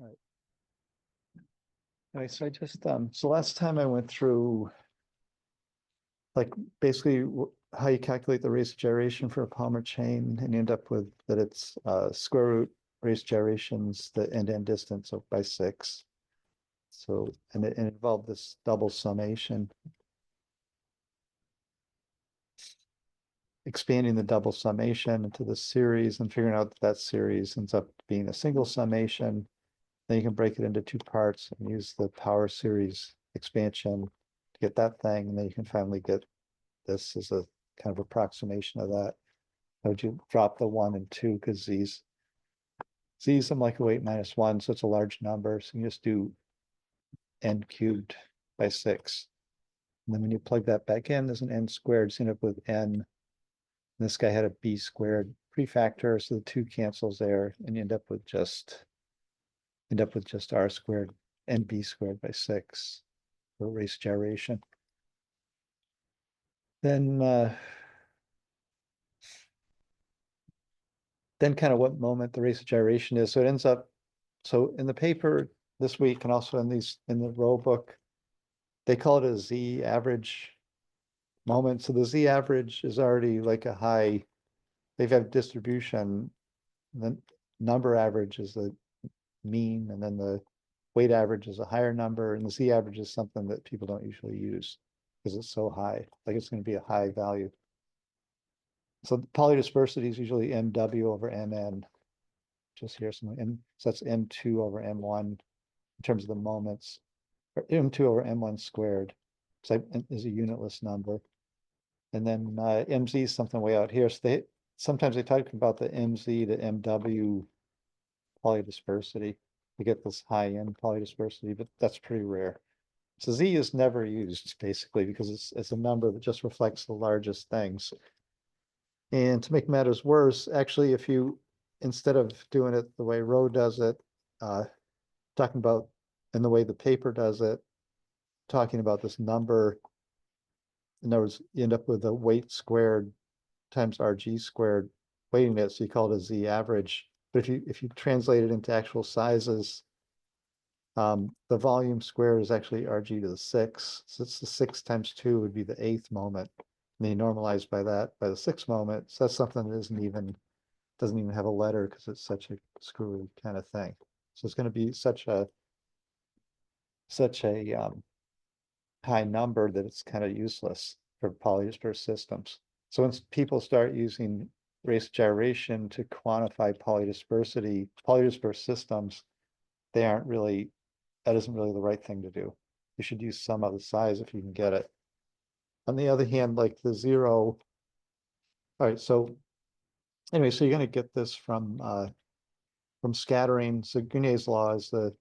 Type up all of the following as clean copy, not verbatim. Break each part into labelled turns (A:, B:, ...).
A: All right. Anyway, so I just so last time I went through like basically how you calculate the rate of gyration for a polymer chain, and you end up with that it's square root rate gyrations, the end-to-end distance of by 6. So and it involved this double summation, expanding the double summation into the series and figuring out that series ends up being a single summation. Then you can break it into 2 parts and use the power series expansion to get that thing. And then you can finally get this as a kind of approximation of that. How would you drop the 1 and 2 because z's a molecular weight minus 1, so it's a large number. So you just do n cubed by 6. And then when you plug that back in, there's an n squared, so you end up with n. And this guy had a b squared prefactor, so the 2 cancels there, and you end up with just r squared and b squared by 6 for race gyration. Then kind of what moment the race of gyration is. So it ends up, so in the paper this week and also in the row book, they call it a z average moment. So the z average is already like a high, they've had distribution. The number average is the mean, and then the weight average is a higher number, and the z average is something that people don't usually use because it's so high, like it's going to be a high value. So the polydispersity is usually mw over mn, just here somewhere, and so that's m2 over m1 in terms of the moments, or m2 over m1 squared, so is a unitless number. And then mz is something way out here. So sometimes they talk about the mz to mw polydispersity to get this high end polydispersity, but that's pretty rare. So z is never used basically because it's a number that just reflects the largest things. And to make matters worse, actually, if you, instead of doing it the way Rowe does it, talking about, and the way the paper does it, talking about this number, in other words, you end up with a weight squared times rg squared weighting it, so you call it a z average. But if you translate it into actual sizes, the volume squared is actually rg to the 6. So it's the 6 times 2 would be the 8th moment. And then you normalize by that by the 6th moment. So that's something that doesn't even have a letter because it's such a screwy kind of thing. So it's going to be such a high number that it's kind of useless for polydispersed systems. So once people start using race gyration to quantify polydispersed systems, that isn't really the right thing to do. You should use some other size if you can get it. On the other hand, like the 0, all right, so anyway, so you're going to get this from scattering. So Guinier's law is the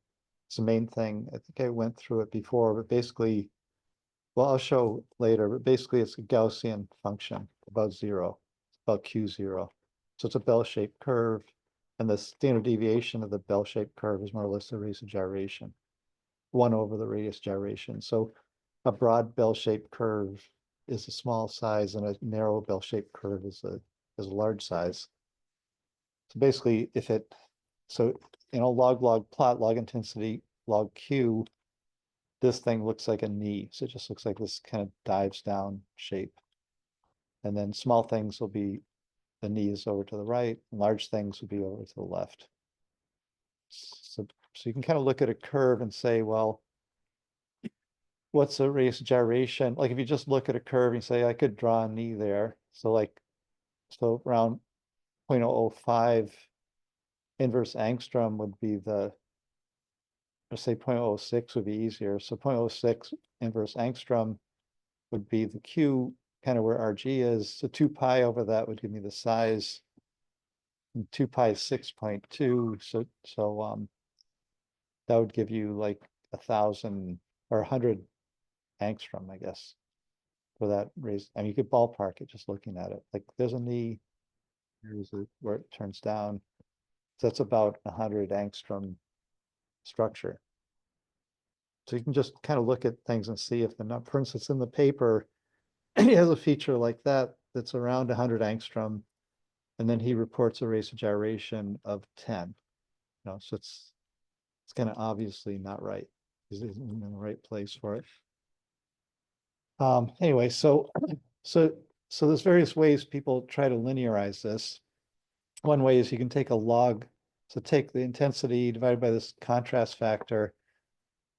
A: main thing. I think I went through it before, but basically, well, I'll show later, but basically it's a Gaussian function about 0, about Q0. So it's a bell-shaped curve, and the standard deviation of the bell-shaped curve is more or less the radius of gyration, 1 over the radius gyration. So a broad bell-shaped curve is a small size, and a narrow bell-shaped curve is a large size. So basically, log plot, log intensity, log Q, this thing looks like a knee. So it just looks like this kind of dives down shape. And then small things will be the knee is over to the right, and large things will be over to the left. So you can kind of look at a curve and say, well, what's the radius of gyration? Like if you just look at a curve and say, I could draw a knee there. So around 0.005 inverse angstrom would be let's say 0.06 would be easier. So 0.06 inverse angstrom would be the Q, kind of where Rg is. So 2 pi over that would give me the size. And 2 pi is 6.2. So that would give you like 1,000 or 100 angstrom, I guess, for that raise. I mean, you could ballpark it just looking at it. Like there's a knee, here's where it turns down. So that's about 100 angstrom structure. So you can just kind of look at things and see if for instance, in the paper, he has a feature like that that's around 100 angstrom, and then he reports a rate of gyration of 10. So it's it's gonna obviously not right, because it isn't in the right place for it. Anyway, so there's various ways people try to linearize this. One way is you can take a log, so take the intensity divided by this contrast factor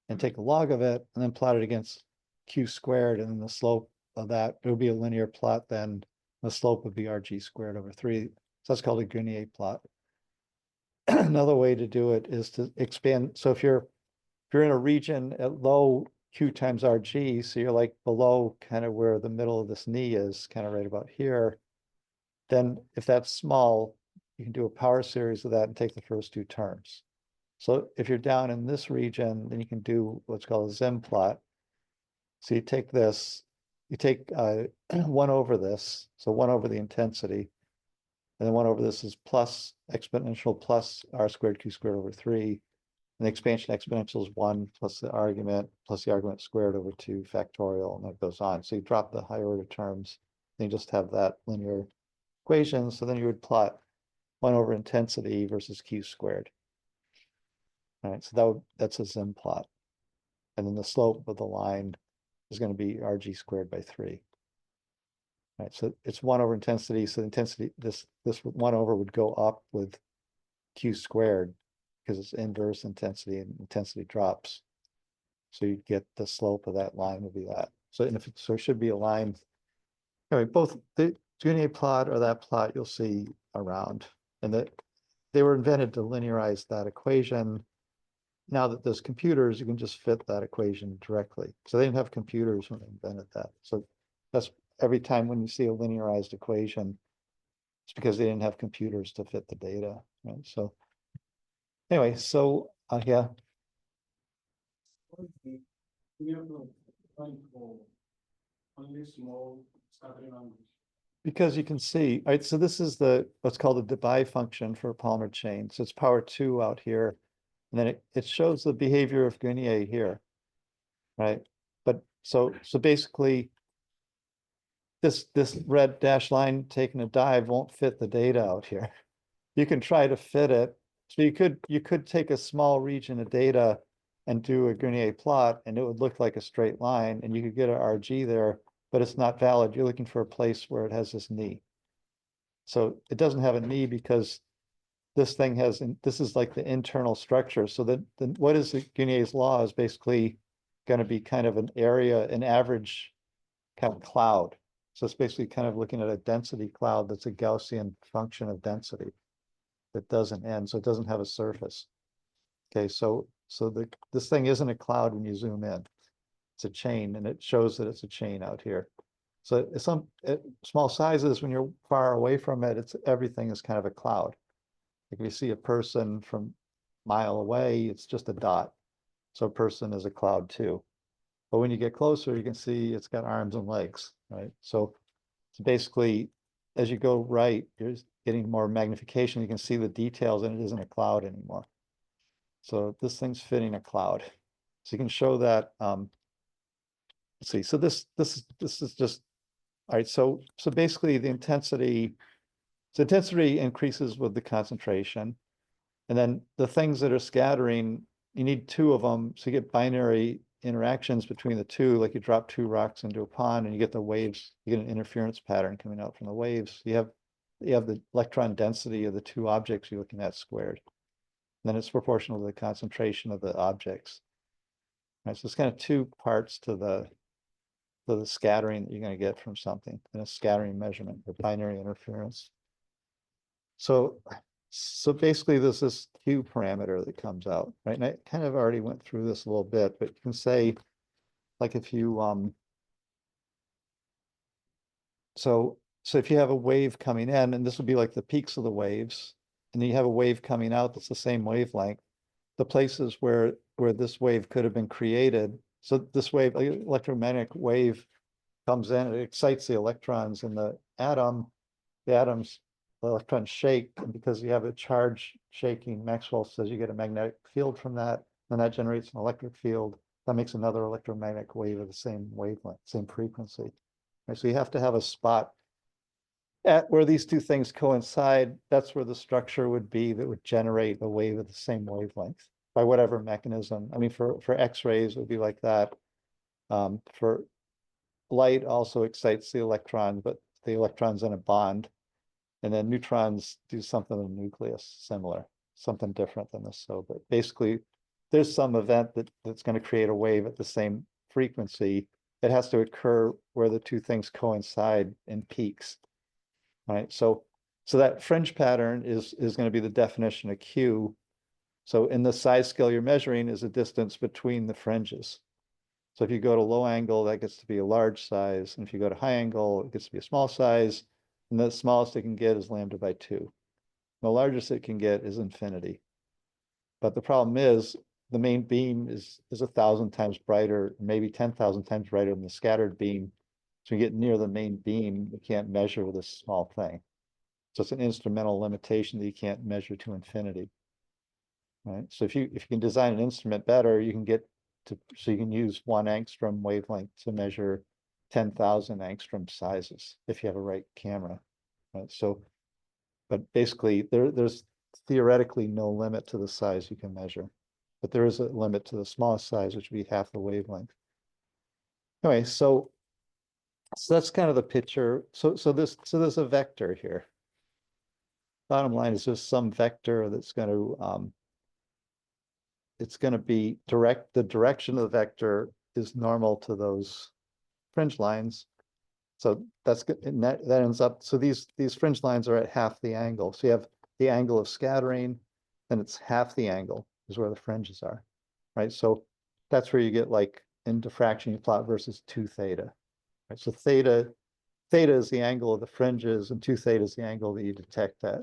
A: and take a log of it and then plot it against Q squared, and then the slope of that, it would be a linear plot, then the slope would be RG squared over 3. So that's called a Grenier plot. Another way to do it is to expand. So if you're in a region at low Q times RG, so you're like below kind of where the middle of this knee is, kind of right about here, then if that's small, you can do a power series of that and take the first two terms. So if you're down in this region, then you can do what's called a Zim plot. So you take this, you take 1 over this, so 1 over the intensity, and then 1 over this is plus exponential plus r squared q squared over 3. And the expansion exponential is 1 plus the argument squared over 2 factorial, and that goes on. So you drop the higher order terms, and you just have that linear equation. So then you would plot 1 over intensity versus q squared. All right, so that's a Zim plot. And then the slope of the line is going to be RG squared by 3. All right, so it's 1 over intensity. So the intensity, this 1 over would go up with Q squared because it's inverse intensity and intensity drops. So you get the slope of that line would be that. So, and so it should be a line. Anyway, both the Grenier plot or that plot you'll see around, and that they were invented to linearize that equation. Now that there's computers, you can just fit that equation directly. So they didn't have computers when they invented that. So that's every time when you see a linearized equation, it's because they didn't have computers to fit the data, right? So anyway, so yeah. Because you can see, all right, so this is what's called the Debye function for a polymer chain. So it's power 2 out here. And then it shows the behavior of Grenier here, right? But so basically, this red dashed line taking a dive won't fit the data out here. You can try to fit it. So you could take a small region of data and do a Grenier plot, and it would look like a straight line, and you could get an RG there, but it's not valid. You're looking for a place where it has this knee. So it doesn't have a knee because this thing has, this is like the internal structure. So that then what is the Grenier's law is basically going to be kind of an area, an average kind of cloud. So it's basically kind of looking at a density cloud that's a Gaussian function of density that doesn't end. So it doesn't have a surface. Okay, so this thing isn't a cloud when you zoom in. It's a chain, and it shows that it's a chain out here. So at small sizes, when you're far away from it, everything is kind of a cloud. Like if you see a person from a mile away, it's just a dot. So a person is a cloud too. But when you get closer, you can see it's got arms and legs, right? So basically, as you go right, you're getting more magnification. You can see the details, and it isn't a cloud anymore. So this thing's fitting a cloud. So you can show that. Let's see. So this is just all right. So basically, the intensity. So intensity increases with the concentration. And then the things that are scattering, you need 2 of them. So you get binary interactions between the 2, like you drop 2 rocks into a pond and you get the waves, you get an interference pattern coming out from the waves. You have the electron density of the 2 objects you're looking at squared. And then it's proportional to the concentration of the objects. Right, so it's kind of 2 parts to the scattering that you're going to get from something in a scattering measurement or binary interference. So basically there's this Q parameter that comes out, right? And I kind of already went through this a little bit, but you can say, like if you, so if you have a wave coming in, and this would be like the peaks of the waves, and then you have a wave coming out that's the same wavelength, the places where this wave could have been created. So this wave, electromagnetic wave comes in, it excites the electrons in the atom, the electrons shake, and because you have a charge shaking, Maxwell says you get a magnetic field from that, and that generates an electric field. That makes another electromagnetic wave of the same wavelength, same frequency. Right, so you have to have a spot at where these 2 things coincide. That's where the structure would be that would generate a wave of the same wavelength. by whatever mechanism. I mean, for X-rays, it would be like that. For light also excites the electrons, but the electrons in a bond. And then neutrons do something in the nucleus, similar, something different than this. So, but basically, there's some event that's going to create a wave at the same frequency. It has to occur where the two things coincide in peaks, right? So that fringe pattern is going to be the definition of Q. So in the size scale you're measuring is a distance between the fringes. So if you go to low angle, that gets to be a large size. And if you go to high angle, it gets to be a small size. And the smallest it can get is lambda by 2. The largest it can get is infinity. But the problem is the main beam is 1,000 times brighter, maybe 10,000 times brighter than the scattered beam. So you get near the main beam, you can't measure with this small thing. So it's an instrumental limitation that you can't measure to infinity. Right. So if you can design an instrument better, you can get to, so you can use 1 angstrom wavelength to measure 10,000 angstrom sizes if you have a right camera. Right. So, but basically there's theoretically no limit to the size you can measure, but there is a limit to the smallest size, which would be half the wavelength. Anyway, so that's kind of the picture. So there's a vector here. Bottom line is just some vector that's going to it's going to be the direction of the vector is normal to those fringe lines. So that's good. And that ends up, so these fringe lines are at half the angle. So you have the angle of scattering, and it's half the angle is where the fringes are, right? So that's where you get, like in diffraction, you plot versus 2 theta, right? So theta is the angle of the fringes, and 2 theta is the angle that you detect at.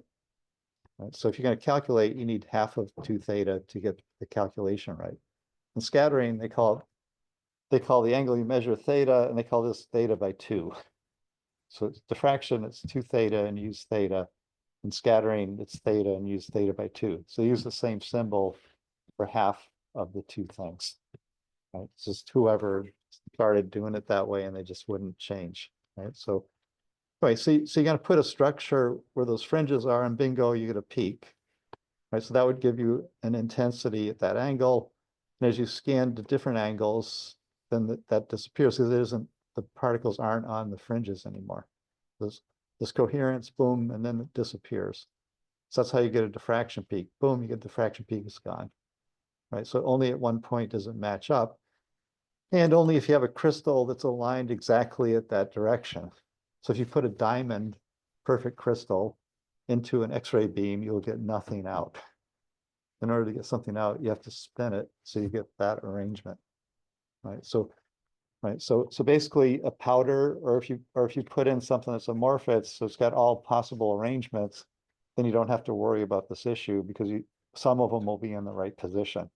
A: Right? So if you're going to calculate, you need half of 2 theta to get the calculation right. In scattering, they call the angle you measure theta, and they call this theta by 2. So it's diffraction, it's 2 theta and use theta. In scattering, it's theta and use theta by 2. So use the same symbol for half of the 2 things. Right? It's just whoever started doing it that way, and they just wouldn't change. Right? So anyway, so you're going to put a structure where those fringes are, and bingo, you get a peak. Right? So that would give you an intensity at that angle. And as you scan to different angles, then that disappears because the particles aren't on the fringes anymore. This coherence, boom, and then it disappears. So that's how you get a diffraction peak. Boom, you get diffraction peak, it's gone. Right? So only at one point does it match up. And only if you have a crystal that's aligned exactly at that direction. So if you put a diamond, perfect crystal, into an X-ray beam, you'll get nothing out. In order to get something out, you have to spin it so you get that arrangement. Right. So basically a powder, or if you put in something that's amorphous, so it's got all possible arrangements, then you don't have to worry about this issue because some of them will be in the right position.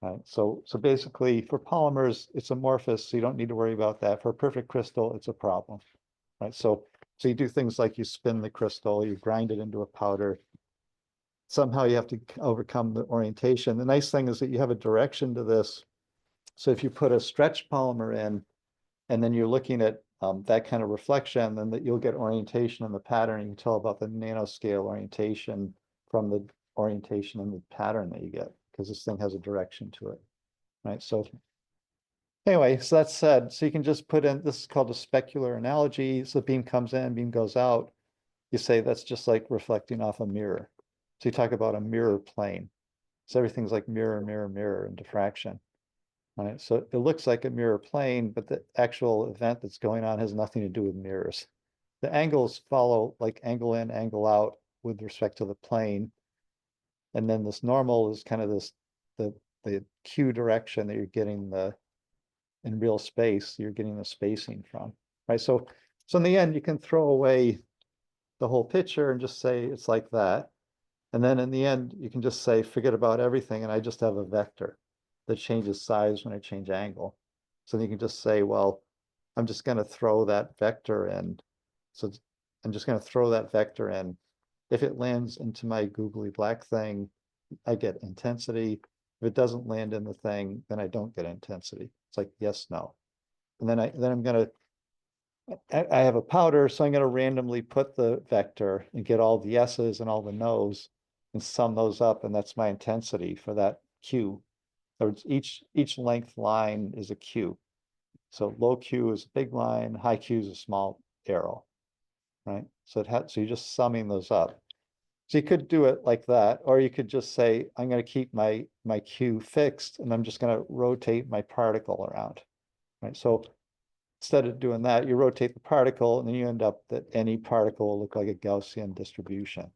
A: Right. So basically for polymers, it's amorphous, so you don't need to worry about that. For a perfect crystal, it's a problem. Right. So you do things like you spin the crystal, you grind it into a powder. Somehow you have to overcome the orientation. The nice thing is that you have a direction to this. So if you put a stretch polymer in, and then you're looking at that kind of reflection, then that you'll get orientation in the pattern. You can tell about the nanoscale orientation from the orientation in the pattern that you get, because this thing has a direction to it, right? So anyway, so that said, so you can just put in, this is called a specular analogy. So beam comes in, beam goes out. You say that's just like reflecting off a mirror. So you talk about a mirror plane. So everything's like mirror, mirror, mirror in diffraction. Right. So it looks like a mirror plane, but the actual event that's going on has nothing to do with mirrors. The angles follow like angle in, angle out with respect to the plane. And then this normal is kind of the Q direction that you're getting in real space, you're getting the spacing from. Right. So in the end, you can throw away the whole picture and just say it's like that. And then in the end, you can just say, forget about everything, and I just have a vector that changes size when I change angle. So you can just say, well, I'm just going to throw that vector in. So I'm just going to throw that vector in. If it lands into my googly black thing, I get intensity. If it doesn't land in the thing, then I don't get intensity. It's like yes, no. And then I'm going to, I have a powder, so I'm going to randomly put the vector and get all the yeses and all the nos and sum those up, and that's my intensity for that Q, or it's each length line is a Q. So low Q is a big line, high Q is a small arrow, right? So so you're just summing those up. So you could do it like that, or you could just say, I'm going to keep my Q fixed, and I'm just going to rotate my particle around, right? So instead of doing that, you rotate the particle, and then you end up that any particle will look like a Gaussian distribution.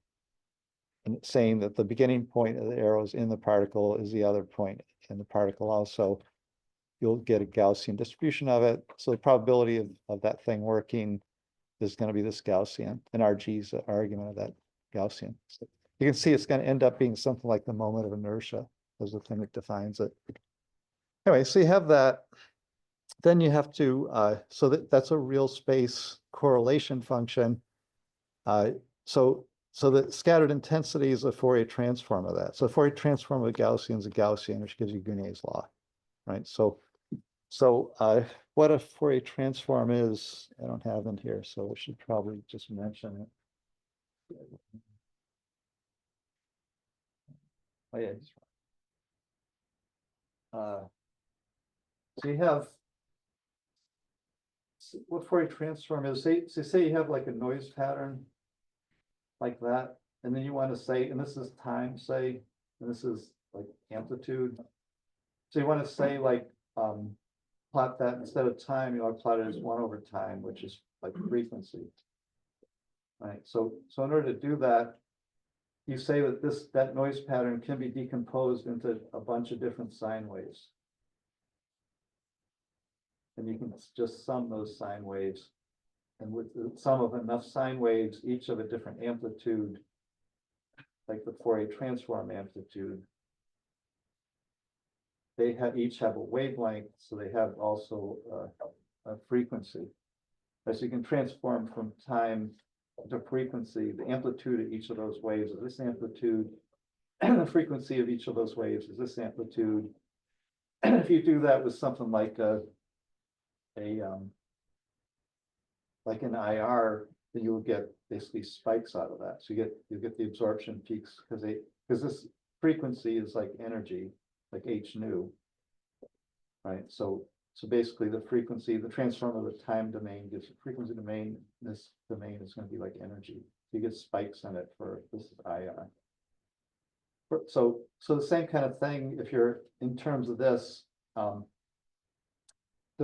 A: And it's saying that the beginning point of the arrows in the particle is the other point in the particle also. You'll get a Gaussian distribution of it. So the probability of that thing working is going to be this Gaussian, and RG is the argument of that Gaussian. So you can see it's going to end up being something like the moment of inertia as the thing that defines it. Anyway, so you have that. Then you have to, so that's a real space correlation function. So the scattered intensity is a Fourier transform of that. So Fourier transform of a Gaussian is a Gaussian, which gives you Gounod's law, right? So what a Fourier transform is, I don't have in here, so I should probably just mention it. Oh yeah, he's right. So you have what Fourier transform is. Say you have like a noise pattern like that, and then you want to say, and this is time, say, and this is like amplitude. So you want to say like plot that instead of time, you want to plot it as 1 over time, which is like frequency. Right. So in order to do that, you say that that noise pattern can be decomposed into a bunch of different sine waves. And you can just sum those sine waves. And with the sum of enough sine waves, each of a different amplitude, like the Fourier transform amplitude, they each have a wavelength, so they have also a frequency. So you can transform from time to frequency. The amplitude of each of those waves is this amplitude, and the frequency of each of those waves is this amplitude. And if you do that with something like like an IR, then you will get basically spikes out of that. So you get the absorption peaks because this frequency is like energy, like h nu, right? So basically the frequency, the transform of the time domain gives a frequency domain. This domain is going to be like energy. You get spikes in it for this is IR. So the same kind of thing if you're in terms of this, the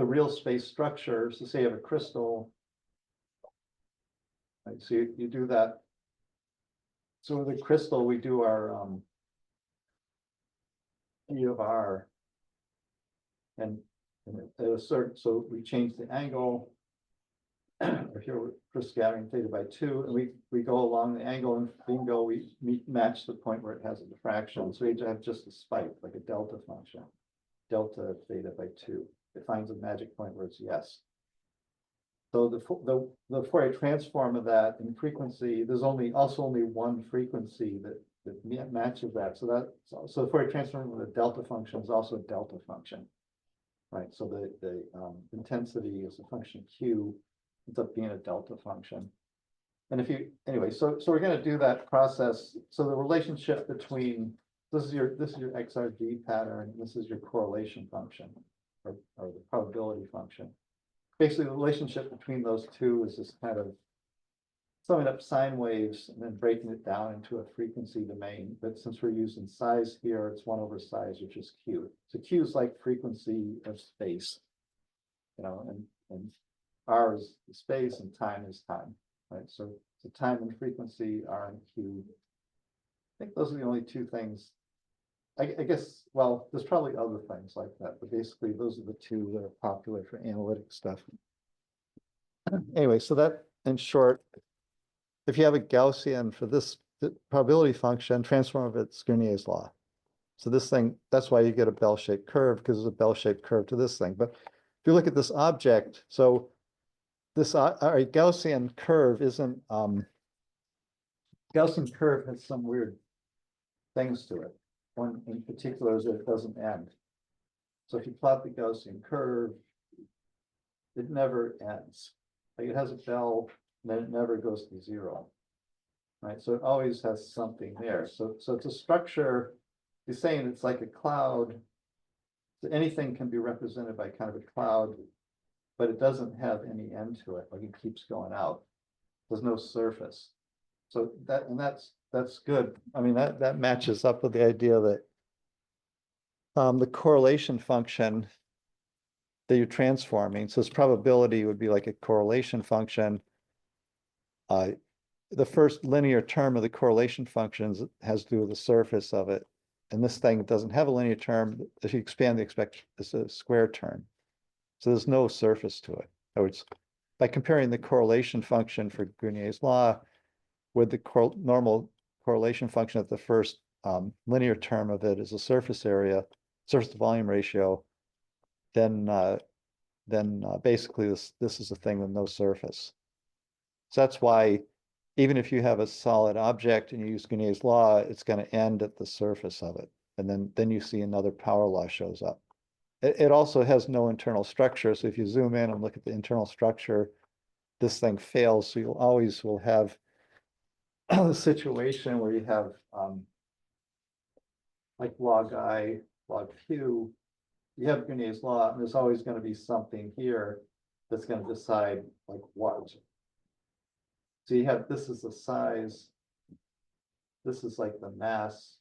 A: real space structure. So say you have a crystal. Right, so you do that. So with the crystal, we do our E of R, and at a certain, so we change the angle. Or here we're scattering theta by 2, and we go along the angle, and bingo, we match the point where it has a diffraction. So we have just a spike, like a delta function, delta theta by 2. It finds a magic point where it's yes. So the Fourier transform of that in frequency, there's also only one frequency that matches that. So the Fourier transform of the delta function is also a delta function, right? So the intensity is a function Q, ends up being a delta function. And anyway, so we're going to do that process. So the relationship between this is your XRD pattern, this is your correlation function, or the probability function. Basically, the relationship between those two is this kind of summing up sine waves and then breaking it down into a frequency domain. But since we're using size here, it's 1 over size, which is Q. So Q is like frequency of space, and R is space and time is time, right? So time and frequency, R and Q. I think those are the only two things. I guess, well, there's probably other things like that, but basically those are the two that are popular for analytic stuff. Anyway, so that in short, if you have a Gaussian for this probability function, transform of it's Gounod's law. So this thing, that's why you get a bell-shaped curve, because it's a bell-shaped curve to this thing. But if you look at this object, so this Gaussian curve isn't, Gaussian curve has some weird things to it. One in particular is that it doesn't end. So if you plot the Gaussian curve, it never ends. Like it has a bell, and then it never goes to 0. Right. So it always has something there. So it's a structure he's saying it's like a cloud. So anything can be represented by kind of a cloud, but it doesn't have any end to it, like it keeps going out. There's no surface. So that's good. I mean, that matches up with the idea that the correlation function that you're transforming, so its probability would be like a correlation function. The first linear term of the correlation functions has to do with the surface of it. And this thing doesn't have a linear term. If you expand the expect, it's a square term. So there's no surface to it. In other words, by comparing the correlation function for Grignier's law with the normal correlation function at the first linear term of it is a surface area, surface to volume ratio, then basically this is a thing with no surface. So that's why even if you have a solid object and you use Grignier's law, it's going to end at the surface of it. And then you see another power law shows up. It also has no internal structure. So if you zoom in and look at the internal structure, this thing fails. So you'll always will have the situation where you have like log I, log Q, you have Grignier's law, and there's always going to be something here that's going to decide like what. So you have, this is the size, this is like the mass,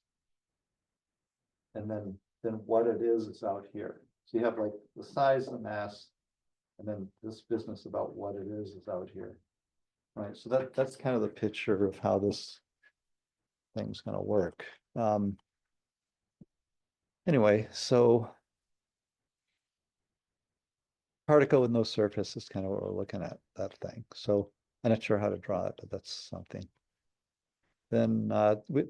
A: and then what it is out here. So you have like the size, the mass, and then this business about what it is out here. Right, so that's kind of the picture of how this thing's going to work. Anyway, so particle with no surface is kind of what we're looking at, that thing. So I'm not sure how to draw it, but that's something. Then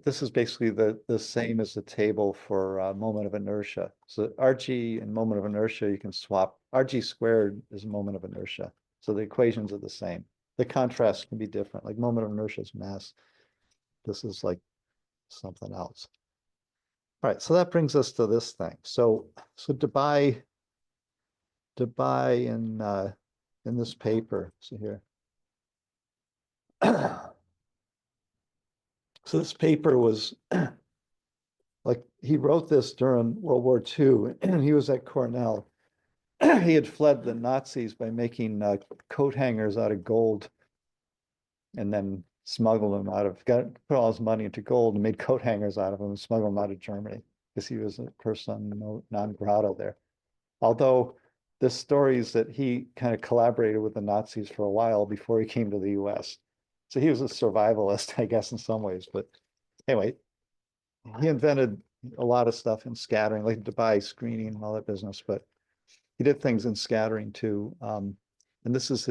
A: this is basically the same as the table for moment of inertia. So RG and moment of inertia, you can swap. RG squared is moment of inertia. So the equations are the same. The contrast can be different. Like moment of inertia is mass. This is like something else. All right, so that brings us to this thing. So Debye in this paper. So here. So this paper was like he wrote this during World War II, and he was at Cornell. He had fled the Nazis by making coat hangers out of gold, and then smuggled them out of, put all his money into gold and made coat hangers out of them and smuggled them out of Germany because he was a person non grata there. Although the stories that he kind of collaborated with the Nazis for a while before he came to the US. So he was a survivalist, I guess, in some ways. But anyway, he invented a lot of stuff in scattering, like Debye screening and all that business, but he did things in scattering too. And this is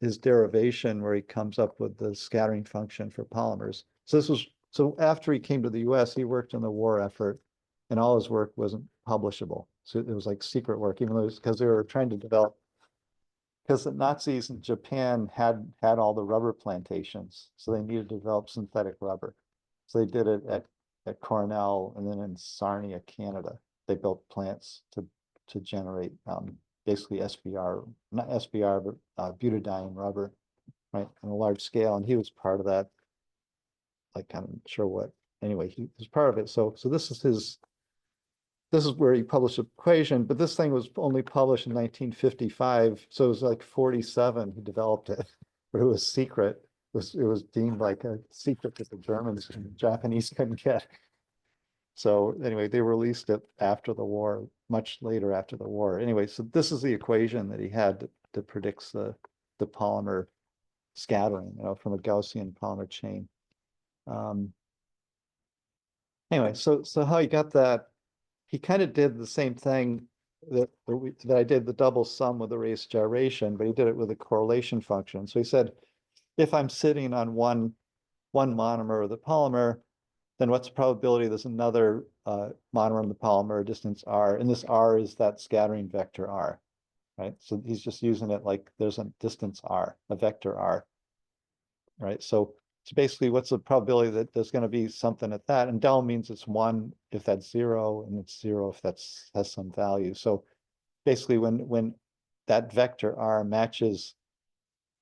A: his derivation where he comes up with the scattering function for polymers. So after he came to the US, he worked in the war effort, and all his work wasn't publishable. So it was like secret work, even though it was because they were trying to develop, because the Nazis in Japan had all the rubber plantations, so they needed to develop synthetic rubber. So they did it at Cornell, and then in Sarnia, Canada, they built plants to generate basically SBR, not SBR, but butadiene rubber, right, on a large scale. And he was part of that. Like, I'm not sure what. Anyway, he was part of it. So this is where he published the equation, but this thing was only published in 1955. So it was like 47 he developed it, but it was secret. It was deemed like a secret that the Germans and the Japanese couldn't get. So anyway, they released it after the war, much later after the war. Anyway, so this is the equation that he had that predicts the polymer scattering, from a Gaussian polymer chain. Anyway, so how he got that, he kind of did the same thing that I did, the double sum with the radius gyration, but he did it with a correlation function. So he said, if I'm sitting on one monomer of the polymer, then what's the probability there's another monomer in the polymer, distance r, and this r is that scattering vector r, right? So he's just using it like there's a distance r, a vector r, right? So basically, what's the probability that there's going to be something at that? And del means it's 1 if that's 0, and it's 0 if that's has some value. So basically, when that vector r matches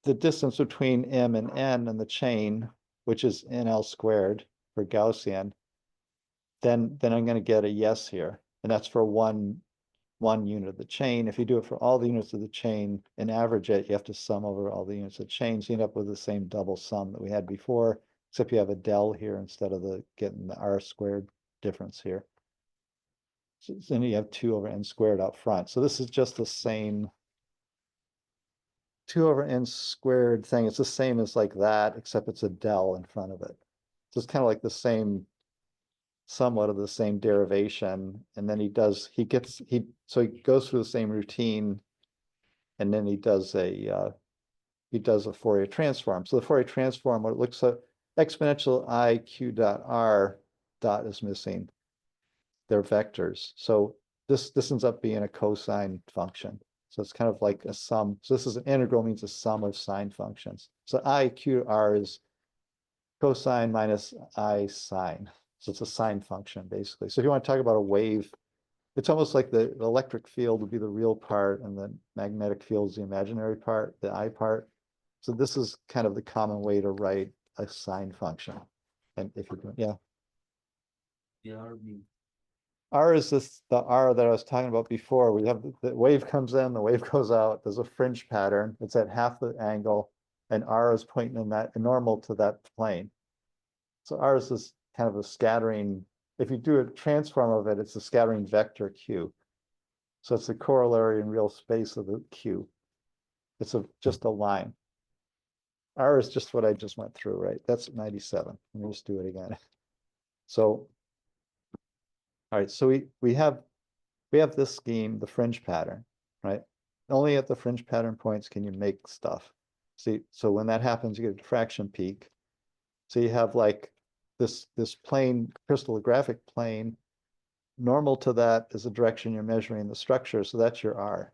A: the distance between m and n in the chain, which is nl squared for Gaussian, then I'm going to get a yes here. And that's for one unit of the chain. If you do it for all the units of the chain and average it, you have to sum over all the units of the chain. So you end up with the same double sum that we had before, except you have a del here instead of getting the r squared difference here. So then you have 2 over n squared out front. So this is just the same 2 over n squared thing. It's the same as like that, except it's a del in front of it. So it's kind of like the same, somewhat of the same derivation. And then he goes through the same routine, and then he does a Fourier transform. So the Fourier transform, what it looks like, exponential I q dot r dot is missing. They're vectors. So this ends up being a cosine function. So it's kind of like a sum. So this is an integral, means a sum of sine functions. So I q r is cosine minus I sine. So it's a sine function, basically. So if you want to talk about a wave, it's almost like the electric field would be the real part and the magnetic field is the imaginary part, the I part. So this is kind of the common way to write a sine function. And if you're doing, yeah. R is the R that I was talking about before. We have the wave comes in, the wave goes out. There's a fringe pattern. It's at half the angle, and R is pointing in that normal to that plane. So R is this kind of a scattering. If you do a transform of it, it's a scattering vector Q. So it's the corollary in real space of the Q. It's just a line. R is just what I just went through, right? That's 97. Let me just do it again. So, all right, so we have this scheme, the fringe pattern, right? Only at the fringe pattern points can you make stuff. See, so when that happens, you get a diffraction peak. So you have like this plane, crystallographic plane. Normal to that is the direction you're measuring the structure. So that's your R.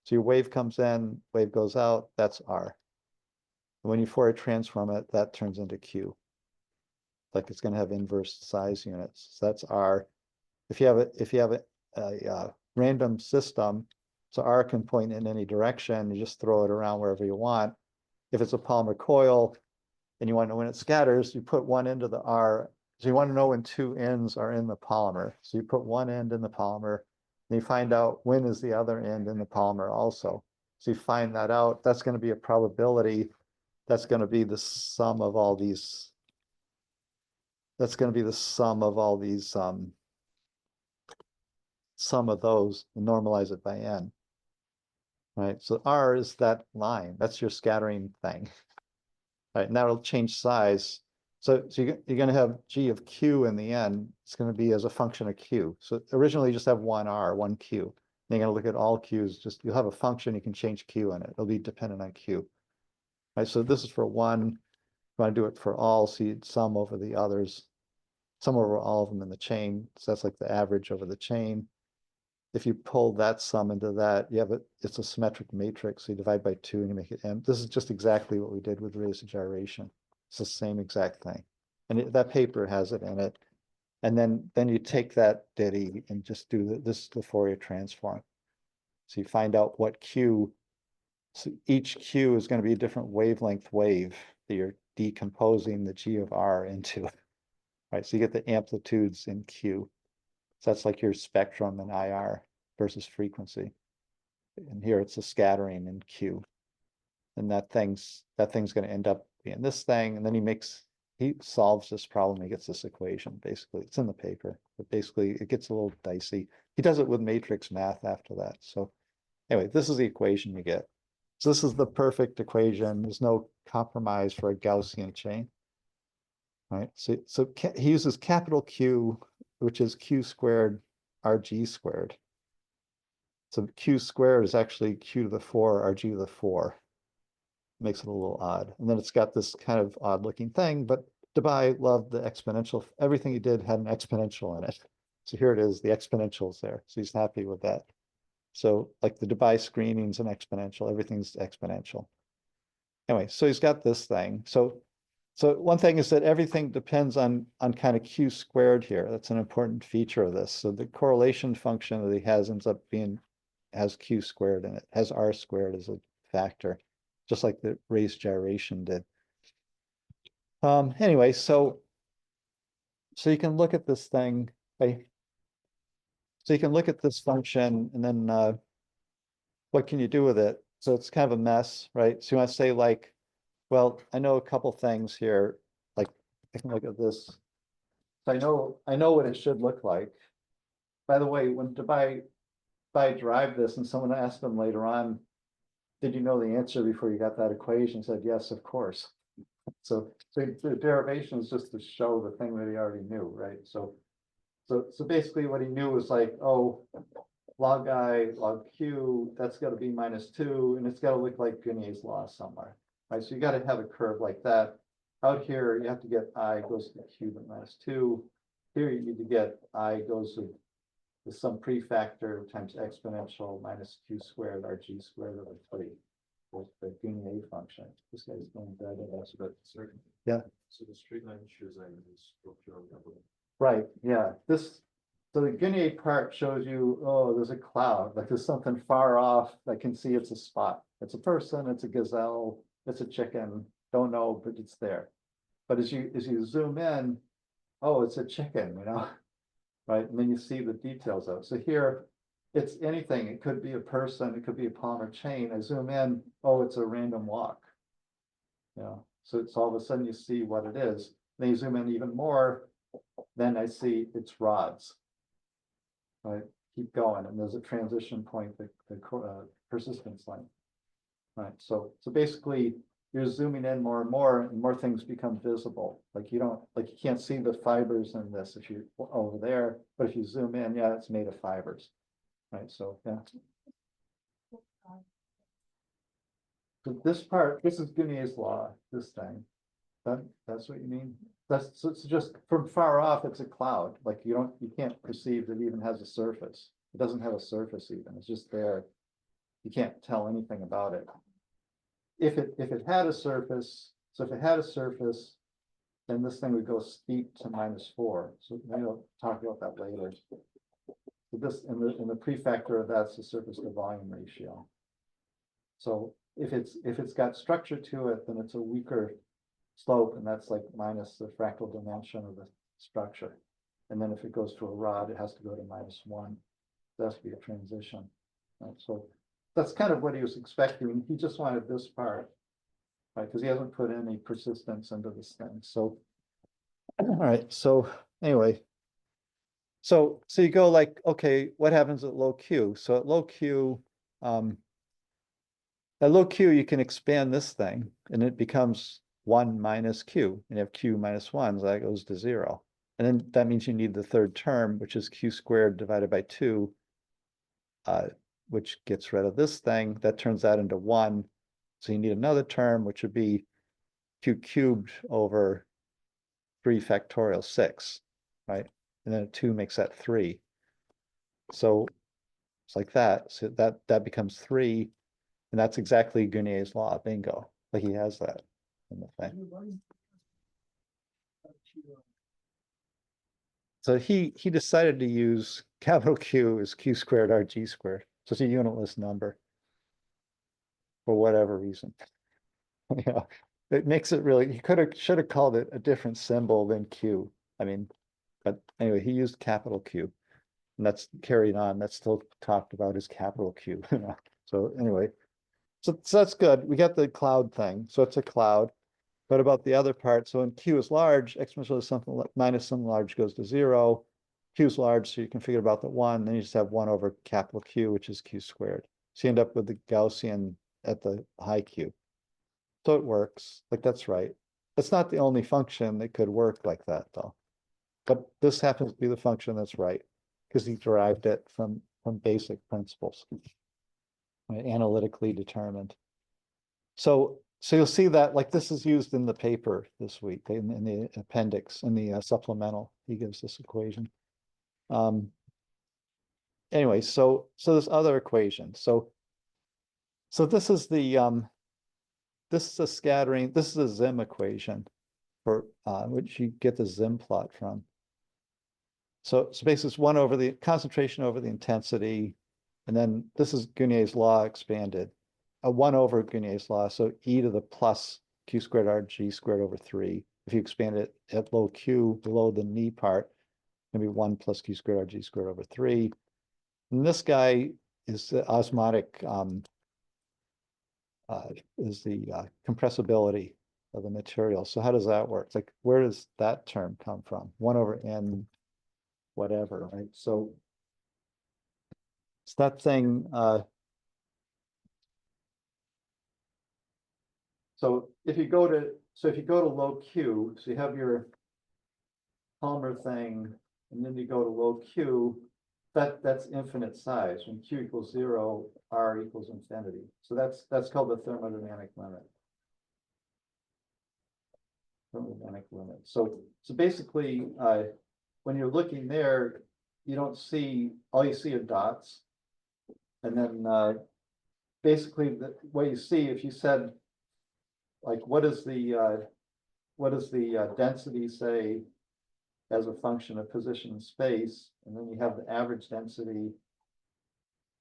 A: So your wave comes in, wave goes out, that's R. And when you Fourier transform it, that turns into Q. Like it's going to have inverse size units. So that's R. If you have a random system, so R can point in any direction, you just throw it around wherever you want. If it's a polymer coil and you want to know when it scatters, you put one end of the R. So you want to know when 2 ends are in the polymer. So you put one end in the polymer, and you find out when is the other end in the polymer also. So you find that out. That's going to be a probability. That's going to be the sum of all these. That's going to be the sum of all these, sum of those, and normalize it by n. Right, so R is that line. That's your scattering thing. Right, and that'll change size. So you're going to have G of Q in the end. It's going to be as a function of Q. So originally you just have one R, one Q. Then you're going to look at all Q's. Just you'll have a function, you can change Q in it. It'll be dependent on Q. Right, so this is for one. You want to do it for all, so you'd sum over the others, sum over all of them in the chain. So that's like the average over the chain. If you pull that sum into that, you have it's a symmetric matrix. So you divide by 2 and you make it m. This is just exactly what we did with radius of gyration. It's the same exact thing. And that paper has it in it. And then you take that ditty and just do this is the Fourier transform. So you find out what Q, so each Q is going to be a different wavelength wave that you're decomposing the G of R into. Right, so you get the amplitudes in Q. So that's like your spectrum in IR versus frequency. And here it's a scattering in Q. And that thing's going to end up being this thing. And then he solves this problem. He gets this equation, basically. It's in the paper, but basically it gets a little dicey. He does it with matrix math after that. So anyway, this is the equation you get. So this is the perfect equation. There's no compromise for a Gaussian chain. Right. So he uses capital Q, which is Q squared RG squared. So Q squared is actually Q to the 4 RG to the 4. Makes it a little odd. And then it's got this kind of odd looking thing, but Debye loved the exponential. Everything he did had an exponential in it. So here it is, the exponential's there. So he's happy with that. So like the Debye screening's an exponential, everything's exponential. Anyway, so he's got this thing. So one thing is that everything depends on kind of Q squared here. That's an important feature of this. So the correlation function that he has ends up has Q squared in it, has R squared as a factor, just like the radius gyration did. Anyway, so you can look at this thing Okay. So you can look at this function and then what can you do with it? So it's kind of a mess, right? So you want to say like, well, I know a couple things here. Like I can look at this. So I know what it should look like. By the way, when if I drive this and someone asked them later on, did you know the answer before you got that equation? Said, yes, of course. So the derivation is just to show the thing that he already knew, right? So basically what he knew was like, oh, log I, log Q, that's got to be -2, and it's got to look like Guinier's law somewhere, right? So you got to have a curve like that. Out here, you have to get I goes to the cube at -2. Here you need to get I goes to some prefactor times exponential minus Q squared RG squared over 3. With the Guinier function. This guy's going bad at us, but certain. Yeah.
B: So the straight line shows I is structure on double.
A: Right, yeah. So the Guinier part shows you, oh, there's a cloud, like there's something far off. I can see it's a spot. It's a person, it's a gazelle, it's a chicken. Don't know, but it's there. But as you zoom in, oh, it's a chicken, right? And then you see the details of it. So here, it's anything. It could be a person, it could be a polymer chain. I zoom in, oh, it's a random walk. So it's all of a sudden you see what it is. Then you zoom in even more, then I see it's rods. Right, keep going, and there's a transition point, the persistence line. Right, so basically you're zooming in more and more things become visible. Like you can't see the fibers in this if you over there, but if you zoom in, yeah, it's made of fibers. Right, so yeah. So this part, this is Guinier's law, this thing. That's what you mean? So it's just from far off, it's a cloud. Like you can't perceive that it even has a surface. It doesn't have a surface even. It's just there. You can't tell anything about it. If it had a surface, then this thing would go steep to -4. So maybe I'll talk about that later. So this in the prefactor of that's the surface to volume ratio. So if it's got structure to it, then it's a weaker slope, and that's like minus the fractal dimension of the structure. And then if it goes to a rod, it has to go to -1. There has to be a transition. Right? So that's kind of what he was expecting. He just wanted this part, right? Because he hasn't put any persistence into this thing. So, all right. So anyway, so you go like, okay, what happens at low Q? So at low Q, you can expand this thing, and it becomes 1 minus Q, and you have Q minus 1, so that goes to 0. And then that means you need the third term, which is Q squared divided by 2, which gets rid of this thing. That turns that into 1. So you need another term, which would be Q cubed over 3 factorial 6, right? And then a 2 makes that 3. So it's like that. So that becomes 3. And that's exactly Guinier's law. Bingo. Like he has that in the thing. So he decided to use capital Q as Q squared RG squared. So it's a unitless number for whatever reason. Yeah, it makes it really, he should have called it a different symbol than Q. I mean, but anyway, he used capital Q, and that's carried on. That's still talked about as capital Q. So anyway, so that's good. We got the cloud thing. So it's a cloud. But about the other part, so when Q is large, exponential of something minus something large goes to 0. Q is large, so you can figure about the 1. Then you just have 1 over capital Q, which is Q squared. So you end up with the Gaussian at the high Q. So it works. Like that's right. That's not the only function that could work like that, though. But this happens to be the function that's right, because he derived it from basic principles, right? Analytically determined. So you'll see that like this is used in the paper this week in the appendix, in the supplemental. He gives this equation. Anyway, so this other equation. So this is the this is a scattering. This is a Zim equation for which you get the Zim plot from. So basically it's 1 over the concentration over the intensity, and then this is Guinier's law expanded. A 1 over Guinier's law, so e to the plus Q squared RG squared over 3. If you expand it at low Q, below the knee part, gonna be 1 plus Q squared RG squared over 3. And this guy is the osmotic, is the compressibility of the material. So how does that work? It's like, where does that term come from? 1 over N whatever, right? So it's that thing. So if you go to low Q, so you have your polymer thing, and then you go to low Q, that's infinite size. When Q equals 0, R equals infinity. So that's called the thermodynamic limit. Thermodynamic limit. So basically, when you're looking there, you don't see, all you see are dots. And then basically what you see, if you said, like, what is the density, say, as a function of position in space, and then you have the average density.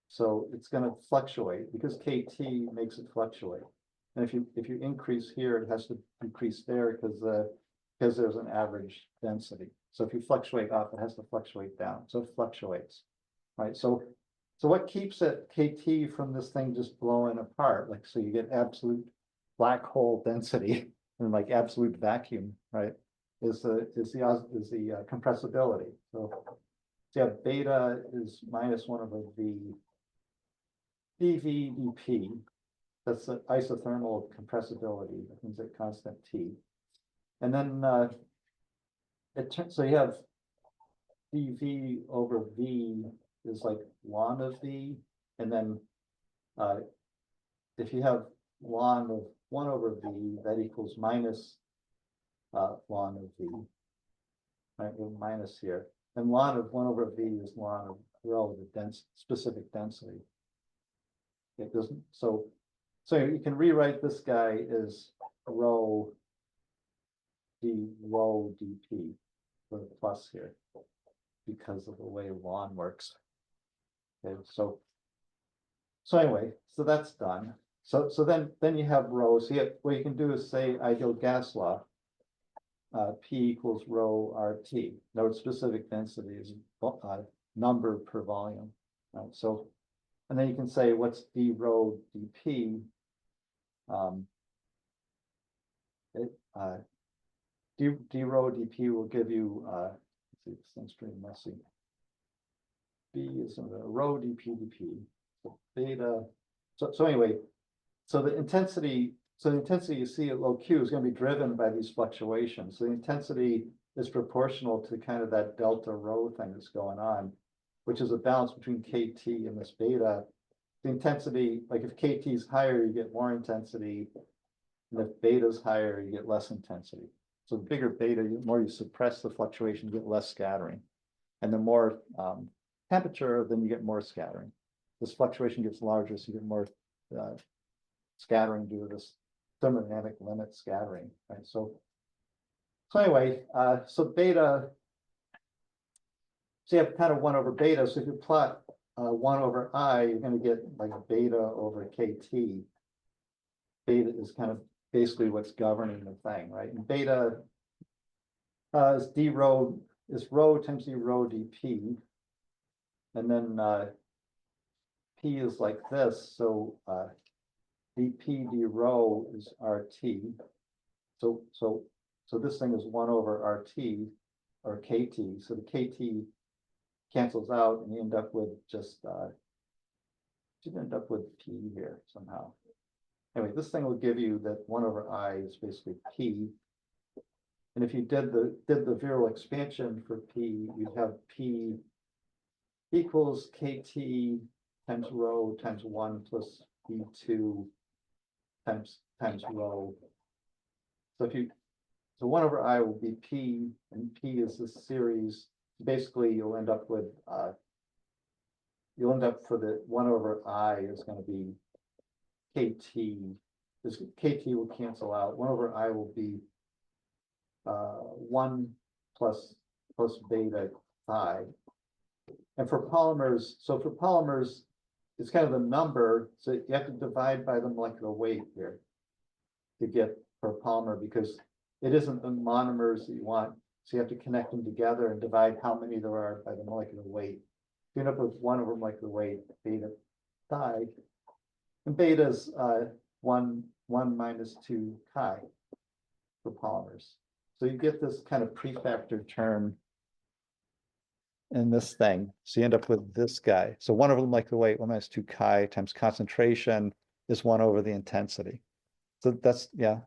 A: So it's going to fluctuate because KT makes it fluctuate. And if you increase here, it has to decrease there because there's an average density. So if you fluctuate up, it has to fluctuate down. So it fluctuates, right? So what keeps it KT from this thing just blowing apart? Like, so you get absolute black hole density and like absolute vacuum, right? Is the compressibility. So yeah, beta is -1 over V dV dP. That's the isothermal compressibility. That means at constant T. And then so you have dV over V is like ln of V, and then if you have ln of 1 over V, that equals minus ln of V, right? With minus here, and ln of 1 over V is ln of rho, the specific density. It doesn't. So you can rewrite this guy as rho dP with a plus here because of the way ln works. Okay, so anyway, so that's done. So then you have rho. So what you can do is say ideal gas law. P equals rho RT. Note specific density is number per volume. Right? So, and then you can say what's d rho dP. D rho dP will give you. Let's see, this thing's pretty messy. B is rho dP. So beta. So anyway, so the intensity you see at low Q is going to be driven by these fluctuations. So the intensity is proportional to kind of that delta rho thing that's going on, which is a balance between KT and this beta. The intensity, like if KT is higher, you get more intensity. And if beta is higher, you get less intensity. So the bigger beta, the more you suppress the fluctuation, you get less scattering. And the more temperature, then you get more scattering. This fluctuation gets larger, so you get more scattering due to this thermodynamic limit scattering, right? So anyway, so beta, so you have kind of 1 over beta. So if you plot 1 over I, you're going to get like beta over KT. Beta is kind of basically what's governing the thing, right? And beta is d rho, is rho times d rho dP. And then P is like this. So dP d rho is RT. So this thing is 1 over RT or KT. So the KT cancels out, and you end up with just you end up with P here somehow. Anyway, this thing will give you that 1 over I is basically P. And if you did the viral expansion for P, you'd have P equals KT times rho times 1 plus B2 times rho. So 1 over I will be P, and P is this series. Basically, you'll end up for the 1 over I is going to be KT. This KT will cancel out. 1 over I will be 1 plus beta phi. And for polymers, it's kind of the number. So you have to divide by the molecular weight here to get for polymer, because it isn't the monomers that you want. So you have to connect them together and divide how many there are by the molecular weight. You end up with 1 over molecular weight beta psi. And beta is 1 minus 2 chi for polymers. So you get this kind of prefactor term in this thing. So you end up with this guy. So 1 over the molecular weight, 1 minus 2 chi times concentration is 1 over the intensity. So that's, yeah.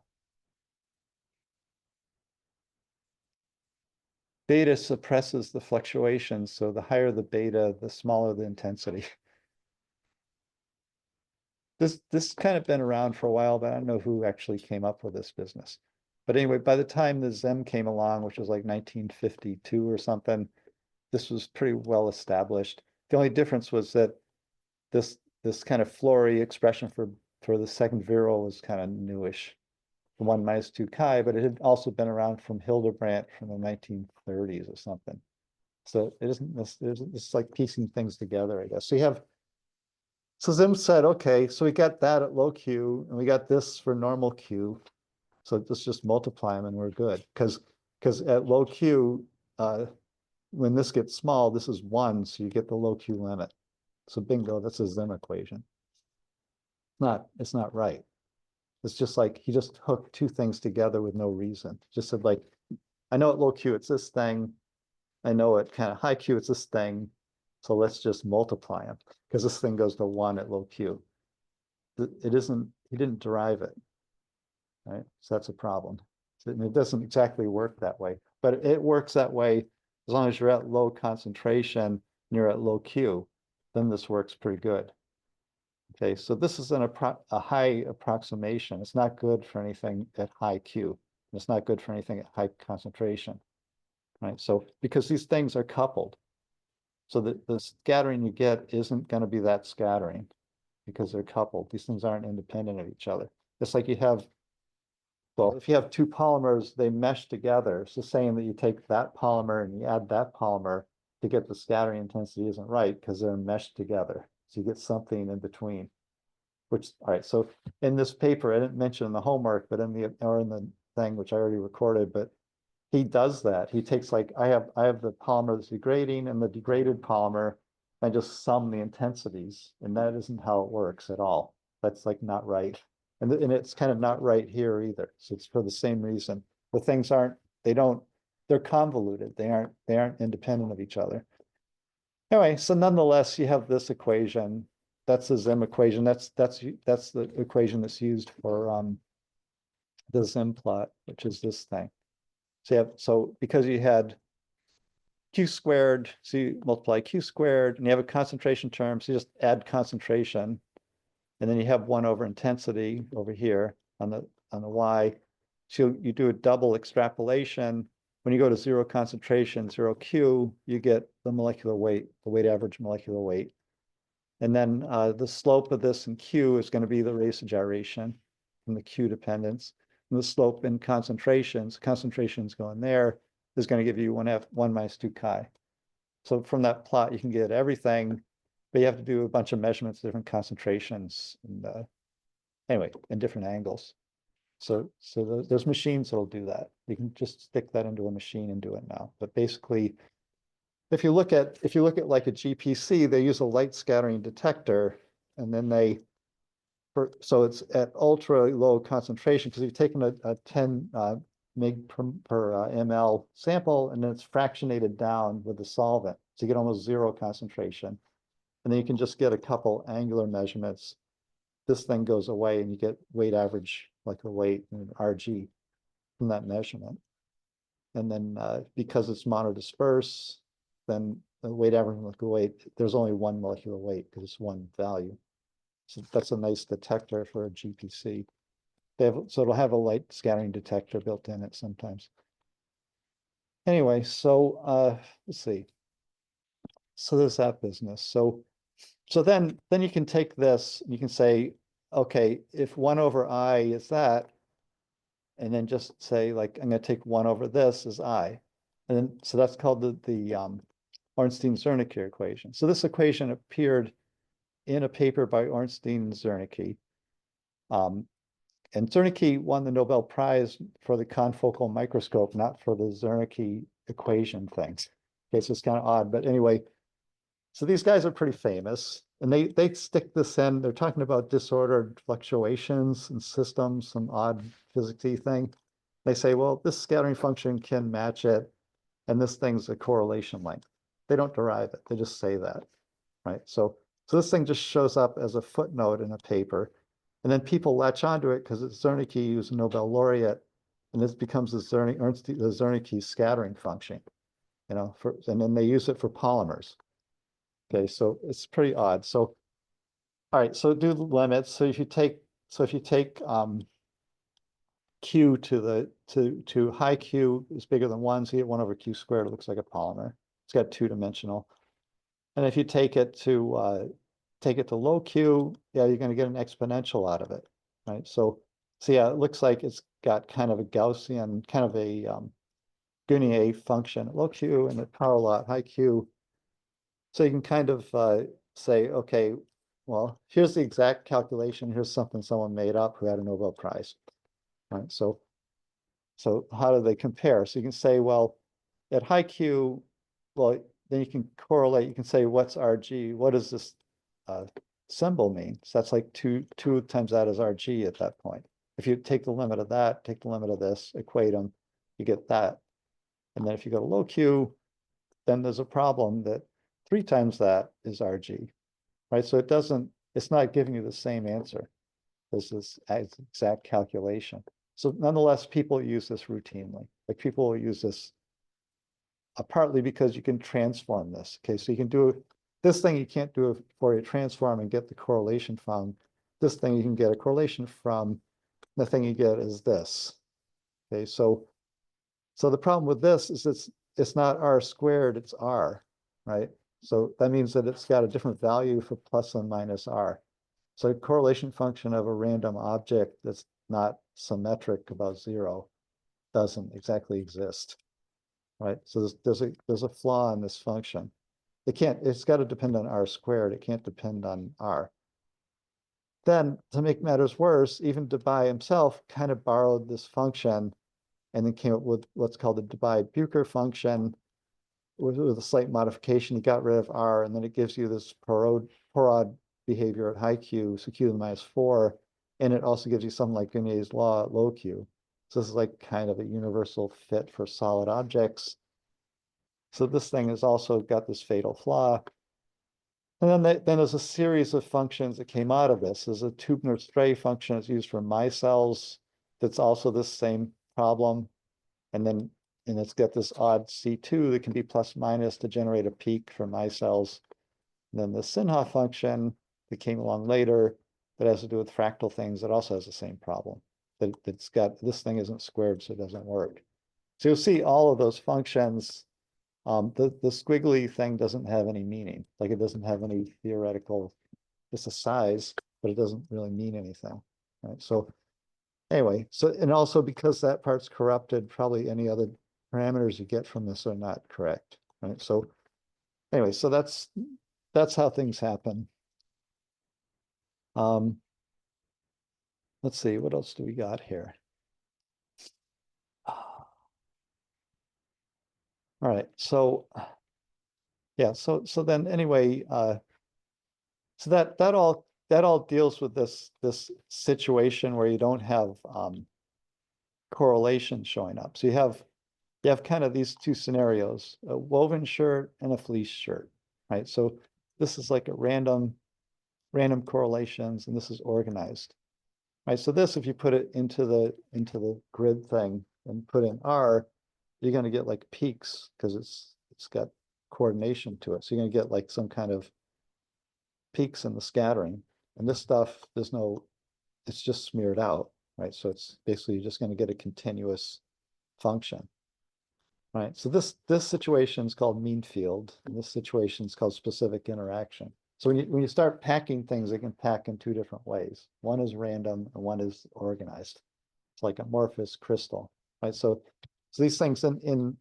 A: Beta suppresses the fluctuations. So the higher the beta, the smaller the intensity. This kind of been around for a while, but I don't know who actually came up with this business. But anyway, by the time the ZEM came along, which was like 1952 or something, this was pretty well established. The only difference was that this kind of Flory expression for the second viral was kind of newish, the 1 minus 2 chi, but it had also been around from Hildebrandt from the 1930s or something. So it isn't this, it's like piecing things together, I guess. So you have, so Zim said, okay, so we got that at low Q and we got this for normal Q. So let's just multiply them and we're good. Because at low Q, when this gets small, this is 1, so you get the low Q limit. So bingo, that's a Zim equation. It's not right. It's just like he just hooked two things together with no reason. Just said like, I know at low Q it's this thing. I know at kind of high Q it's this thing. So let's just multiply them because this thing goes to 1 at low Q. It isn't, he didn't derive it, right? So that's a problem. So it doesn't exactly work that way, but it works that way as long as you're at low concentration and you're at low Q, then this works pretty good. Okay, so this is a high approximation. It's not good for anything at high Q. It's not good for anything at high concentration, right? So because these things are coupled, so the scattering you get isn't going to be that scattering because they're coupled. These things aren't independent of each other. It's like you have, well, if you have two polymers, they mesh together. It's the same that you take that polymer and you add that polymer to get the scattering intensity isn't right because they're meshed together. So you get something in between. Which, all right, so in this paper, I didn't mention in the homework, but in the thing, which I already recorded, but he does that. He takes like, I have the polymer that's degrading and the degraded polymer, I just sum the intensities, and that isn't how it works at all. That's like not right. And it's kind of not right here either. So it's for the same reason. The things they're convoluted. They aren't independent of each other. Anyway, so nonetheless, you have this equation. That's the Zim equation. That's the equation that's used for the Zim plot, which is this thing. So because you had Q squared, so you multiply Q squared, and you have a concentration term, so you just add concentration, and then you have 1 over intensity over here on the Y. So you do a double extrapolation. When you go to 0 concentration, 0 Q, you get the molecular weight, the weight average molecular weight. And then the slope of this in Q is going to be the radius of gyration from the Q dependence. And the slope in concentrations going there is going to give you 1 minus 2 chi. So from that plot, you can get everything, but you have to do a bunch of measurements, different concentrations, and anyway, in different angles. So there's machines that'll do that. You can just stick that into a machine and do it now. But basically, if you look at like a GPC, they use a light scattering detector, and then so it's at ultra low concentration because you've taken a 10 meg per ml sample, and then it's fractionated down with the solvent, so you get almost 0 concentration, and then you can just get a couple angular measurements. This thing goes away, and you get weight average, like the weight and RG from that measurement. And then because it's monodisperse, then the weight average molecular weight, there's only 1 molecular weight because it's 1 value. So that's a nice detector for a GPC. So it'll have a light scattering detector built in it sometimes. Anyway, so let's see. So there's that business. So then you can take this and you can say, okay, if 1 over I is that, and then just say like, I'm going to take 1 over this as I. And then, so that's called the Ornstein-Zernicke equation. So this equation appeared in a paper by Ornstein-Zernicke. And Zernicke won the Nobel Prize for the confocal microscope, not for the Zernicke equation things. Okay, so it's kind of odd, but anyway, so these guys are pretty famous, and they stick this in. They're talking about disordered fluctuations in systems, some odd physicsy thing. They say, well, this scattering function can match it, and this thing's a correlation length. They don't derive it. They just say that, right? So this thing just shows up as a footnote in a paper, and then people latch onto it because it's Zernike, who's a Nobel laureate, and this becomes the Zernike scattering function, you know, and then they use it for polymers. Okay, so it's pretty odd. So, all right, so do the limits. So if you take Q to high Q is bigger than 1, so you get 1 over Q squared, it looks like a polymer. It's got 2-dimensional. And if you take it to low Q, yeah, you're going to get an exponential out of it, right? So yeah, it looks like it's got kind of a Gaussian, kind of a Guinier function at low Q and at power law high Q. So you can kind of say, okay, well, here's the exact calculation. Here's something someone made up who had a Nobel Prize, right? So how do they compare? So you can say, well, at high Q, well, then you can correlate. You can say, what's RG? What does this symbol mean? So that's like 2 times that is RG at that point. If you take the limit of that, take the limit of this, equate them, you get that. And then if you go to low Q, then there's a problem that 3 times that is RG, right? So it's not giving you the same answer as this exact calculation. So nonetheless, people use this routinely. Like people will use this partly because you can transform this. Okay, so you can do this thing you can't do a Fourier transform and get the correlation from. This thing you can get a correlation from. The thing you get is this. Okay, so the problem with this is it's not R squared, it's R, right? So that means that it's got a different value for plus and minus R. So a correlation function of a random object that's not symmetric about 0 doesn't exactly exist, right? So there's a flaw in this function. It's got to depend on R squared. It can't depend on R. Then to make matters worse, even Debye himself kind of borrowed this function and then came up with what's called the Debye-Beaucage function with a slight modification. He got rid of R, and then it gives you this Porod behavior at high Q, so Q to the minus 4, and it also gives you something like Guinier's law at low Q. So this is like kind of a universal fit for solid objects. So this thing has also got this fatal flaw. And then there's a series of functions that came out of this. There's a Tubner-Stray function that's used for micelles that's also this same problem. And it's got this odd C2 that can be plus minus to generate a peak for micelles. And then the Sinha function that came along later that has to do with fractal things that also has the same problem. That's got, this thing isn't squared, so it doesn't work. So you'll see all of those functions. The squiggly thing doesn't have any meaning. Like it doesn't have any theoretical, it's a size, but it doesn't really mean anything, right? So anyway, and also because that part's corrupted, probably any other parameters you get from this are not correct, right? So anyway, so that's how things happen. Let's see, what else do we got here? All right, so yeah, so then anyway, so that all deals with this situation where you don't have correlation showing up. So you have kind of these two scenarios: a woven shirt and a fleece shirt, right? So this is like a random correlations, and this is organized, right? So this, if you put it into the grid thing and put in R, you're going to get like peaks because it's got coordination to it. So you're going to get like some kind of peaks in the scattering. And this stuff, it's just smeared out, right? So it's basically you're just going to get a continuous function, right? So this situation is called mean field, and this situation is called specific interaction. So when you start packing things, they can pack in 2 different ways. One is random and one is organized. It's like amorphous crystal, right? So these things in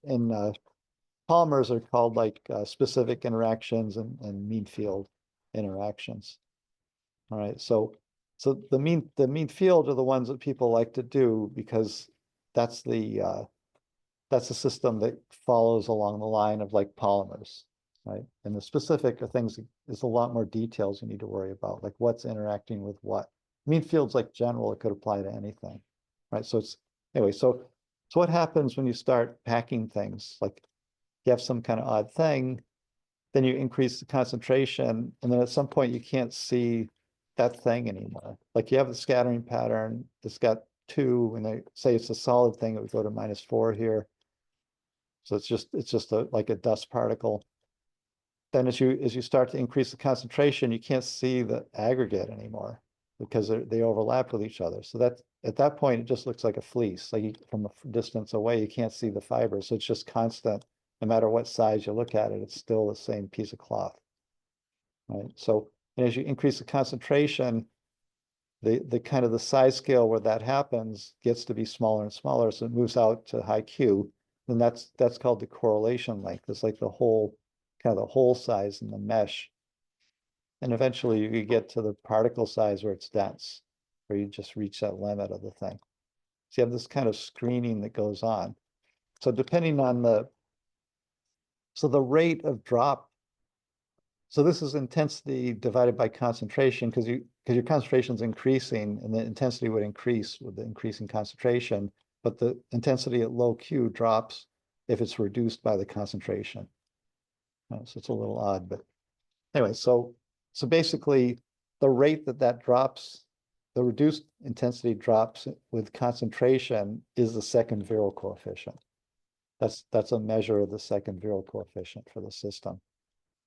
A: polymers are called like specific interactions and mean field interactions. All right, so the mean field are the ones that people like to do because that's the that's a system that follows along the line of like polymers, right? And the specific things is a lot more details you need to worry about, like what's interacting with what. Mean fields like general, it could apply to anything, right? So it's, anyway, so what happens when you start packing things? Like you have some kind of odd thing, then you increase the concentration, and then at some point you can't see that thing anymore. Like you have the scattering pattern, it's got 2, and they say it's a solid thing, it would go to -4 here. So it's just like a dust particle. Then as you start to increase the concentration, you can't see the aggregate anymore because they overlap with each other. So that at that point, it just looks like a fleece. Like from a distance away, you can't see the fiber. So it's just constant. No matter what size you look at it, it's still the same piece of cloth. Right. So and as you increase the concentration, the kind of the size scale where that happens gets to be smaller and smaller. So it moves out to high Q. And that's called the correlation length. It's like the whole kind of the hole size in the mesh. And eventually you get to the particle size where it's dense, where you just reach that limit of the thing. So you have this kind of screening that goes on. So depending on the rate of drop, so this is intensity divided by concentration, because your concentration is increasing and the intensity would increase with the increasing concentration, but the intensity at low Q drops if it's reduced by the concentration. So it's a little odd, but anyway, so basically the rate that drops, the reduced intensity drops with concentration is the second Viral coefficient. That's a measure of the second Viral coefficient for the system.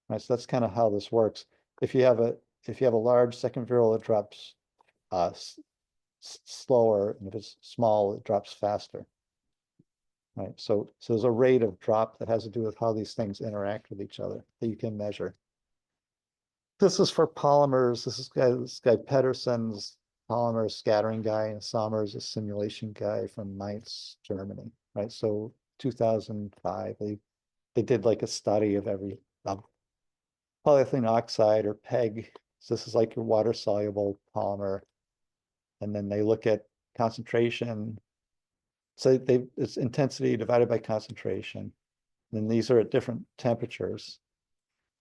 A: Right, so that's kind of how this works. If you have a large second Viral, it drops slower, and if it's small, it drops faster. Right, so there's a rate of drop that has to do with how these things interact with each other that you can measure. This is for polymers. This guy Pedersen's polymer scattering guy, and Sommer's a simulation guy from Mainz, Germany. Right, so 2005, they did like a study of every polyethylene oxide or PEG. So this is like your water soluble polymer, and then they look at concentration. So it's intensity divided by concentration. And these are at different temperatures.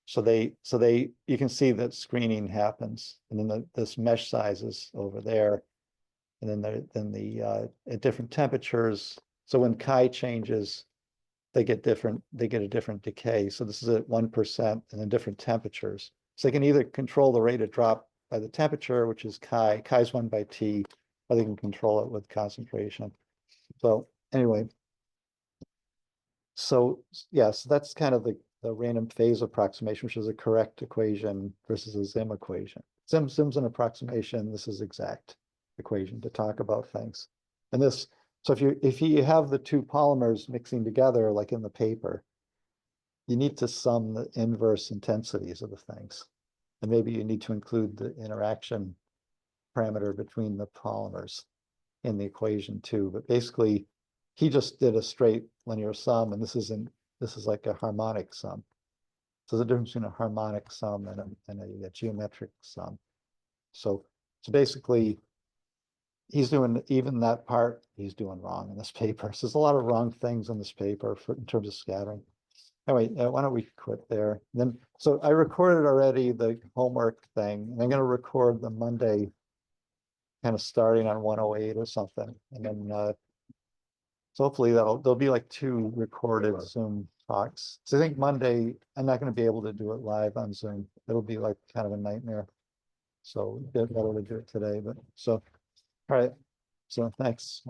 A: So you can see that screening happens, and then this mesh size is over there, and then at different temperatures. So when chi changes, they get a different decay. So this is at 1% and then different temperatures. So they can either control the rate of drop by the temperature, which is chi. Chi is 1 by T, or they can control it with concentration. So anyway, so yeah, so that's kind of the random phase approximation, which is a correct equation versus a Zim equation. Zim's an approximation. This is exact equation to talk about things. And this, so if you have the two polymers mixing together, like in the paper, you need to sum the inverse intensities of the things. And maybe you need to include the interaction parameter between the polymers in the equation too. But basically, he just did a straight linear sum, and this is like a harmonic sum. So the difference between a harmonic sum and a geometric sum. So basically, he's doing even that part he's doing wrong in this paper. So there's a lot of wrong things in this paper in terms of scattering. Anyway, why don't we quit there? And then, so I recorded already the homework thing, and I'm going to record the Monday, kind of starting on 108 or something, and then so hopefully there'll be like 2 recorded Zoom talks. So I think Monday I'm not going to be able to do it live on Zoom. It'll be like kind of a nightmare. So better to do it today. But so all right. So thanks.